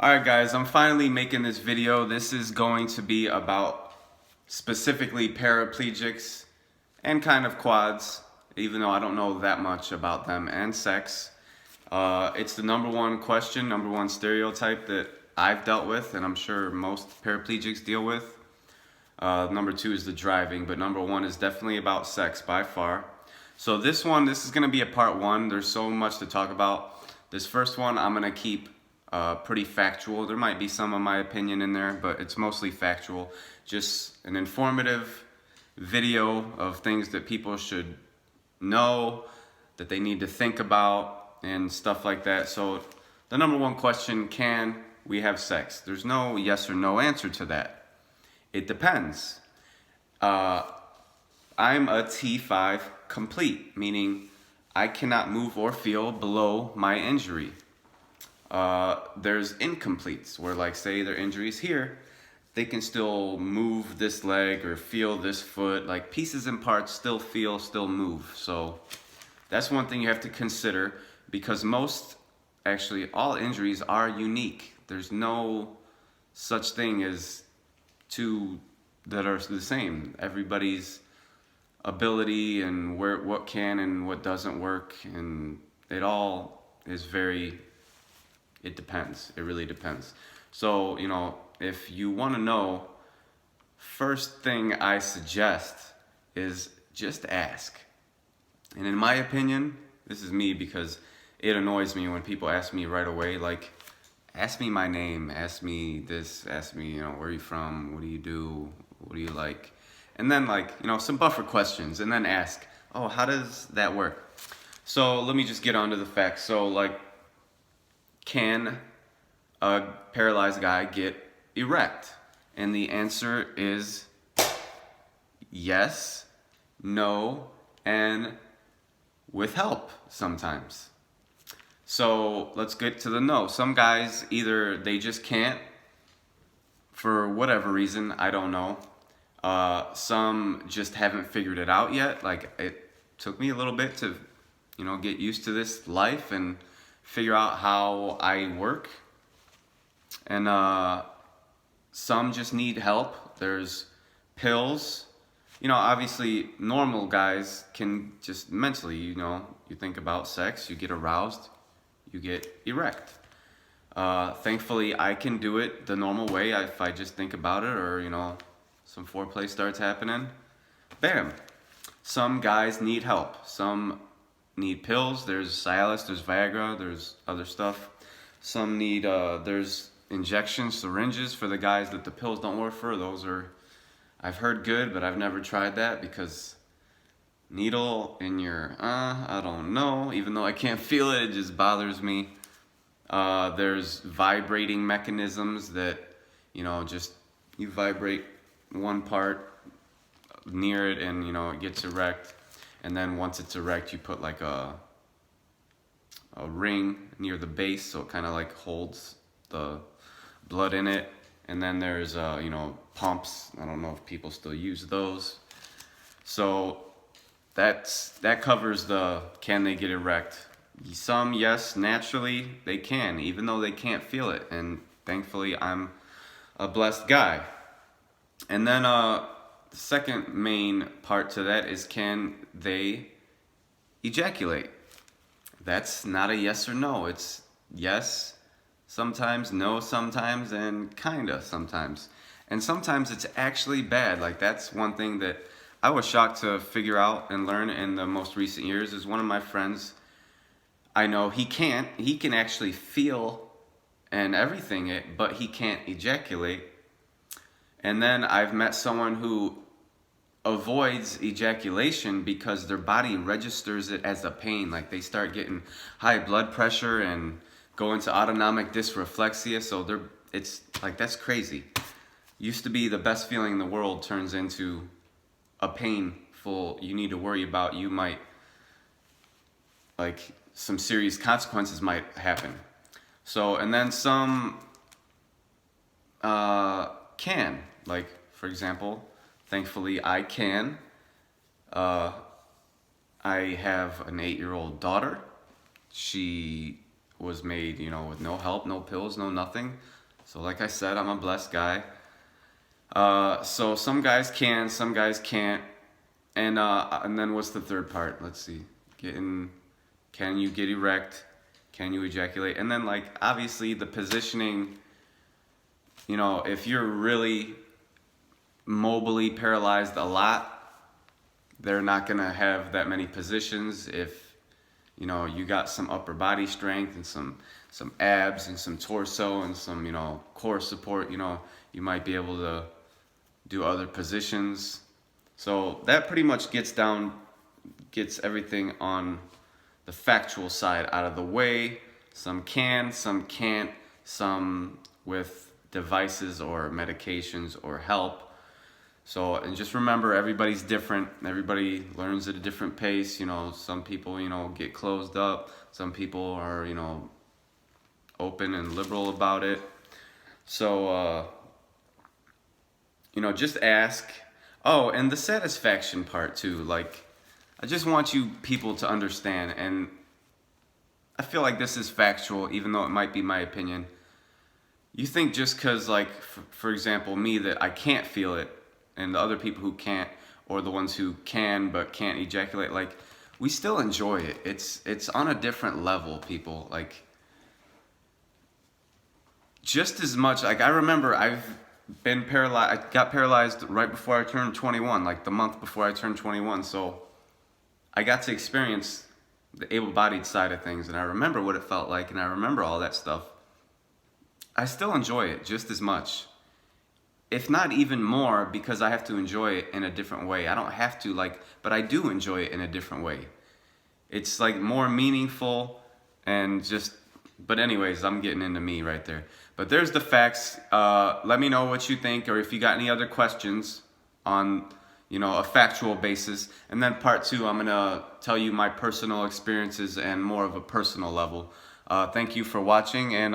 Alright guys, I'm finally making this video. This is going to be about specifically paraplegics and kind of quads, even though I don't know that much about them, and sex. It's the number one question, number one stereotype that I've dealt with, and I'm sure most paraplegics deal with. Number two is the driving, but number one is definitely about sex by far. So this is going to be a part one. There's so much to talk about. This first one I'm going to keep pretty factual. There might be some of my opinion in there, but it's mostly factual. Just an informative video of things that people should know, that they need to think about, and stuff like that. So the number one question, can we have sex? There's no yes or no answer to that. It depends. I'm a T5 complete, meaning I cannot move or feel below my injury. There's incompletes where, like, say their injury's here, they can still move this leg or feel this foot, like pieces and parts still feel, still move. So that's one thing you have to consider, because actually all injuries are unique. There's no such thing as two that are the same. Everybody's ability and what can and what doesn't work, and it all is it depends. It really depends. So, if you want to know, first thing I suggest is just ask. And in my opinion, this is me, because it annoys me when people ask me right away, like, ask me my name, ask me this, ask me, where are you from, what do you do, what do you like? And then, like, some buffer questions, and then ask, oh, how does that work? So let me just get on to the facts. So, like, can a paralyzed guy get erect? And the answer is yes, no, and with help sometimes. So let's get to the no. Some guys, either they just can't for whatever reason, I don't know. Some just haven't figured it out yet. Like, it took me a little bit to, get used to this life and figure out how I work. And some just need help. There's pills. Obviously normal guys can just mentally, you think about sex, you get aroused, you get erect. Thankfully I can do it the normal way. If I just think about it, or some foreplay starts happening, bam. Some guys need help. Some need pills. There's Cialis, there's Viagra, there's other stuff. Some need, there's injections, syringes for the guys that the pills don't work for. Those are, I've heard, good, but I've never tried that, because needle in your, I don't know. Even though I can't feel it, it just bothers me. There's vibrating mechanisms that, just you vibrate one part near it, and it gets erect. And then once it's erect, you put like a ring near the base, so it kind of like holds the blood in it. And then there's pumps. I don't know if people still use those. So that covers the can they get erect. Some, yes, naturally they can, even though they can't feel it. And thankfully I'm a blessed guy. And then the second main part to that is, can they ejaculate? That's not a yes or no. It's yes sometimes, no sometimes, and kinda sometimes. And sometimes it's actually bad. Like, that's one thing that I was shocked to figure out and learn in the most recent years. Is one of my friends, I know he can actually feel and everything, but he can't ejaculate. And then I've met someone who avoids ejaculation because their body registers it as a pain. Like, they start getting high blood pressure and go into autonomic dysreflexia. So it's like, that's crazy. Used to be the best feeling in the world turns into a painful, you need to worry about, you might, like, some serious consequences might happen. So, and then some can, like, for example, thankfully I can. I have an 8-year-old daughter. She was made, you know, with no help, no pills, no nothing. So like I said, I'm a blessed guy. So some guys can, some guys can't. And then what's the third part? Let's see. Can you get erect? Can you ejaculate? And then, like, obviously the positioning, you know, if you're really mobily paralyzed a lot, they're not gonna have that many positions. If, you know, you got some upper body strength and some abs and some torso and some, you know, core support, you know, you might be able to do other positions. So that pretty much gets everything on the factual side out of the way. Some can, some can't, some with devices or medications or help. So, and just remember, everybody's different. Everybody learns at a different pace. You know, some people, you know, get closed up. Some people are, you know, open and liberal about it. So, you know, just ask. Oh, and the satisfaction part too. Like, I just want you people to understand, and I feel like this is factual, even though it might be my opinion. You think just because, like, for example, me, that I can't feel it, and the other people who can't, or the ones who can but can't ejaculate, like, we still enjoy it. It's on a different level, people. Like, just as much, like, I remember I've been paralyzed. I got paralyzed right before I turned 21, like the month before I turned 21. So I got to experience the able-bodied side of things, and I remember what it felt like, and I remember all that stuff. I still enjoy it just as much, if not even more, because I have to enjoy it in a different way. I don't have to, like, but I do enjoy it in a different way. It's like more meaningful and just, but anyways, I'm getting into me right there. But there's the facts. Let me know what you think, or if you got any other questions on, you know, a factual basis. And then part 2, I'm gonna tell you my personal experiences and more of a personal level. Thank you for watching, and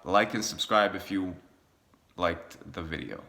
like and subscribe if you liked the video.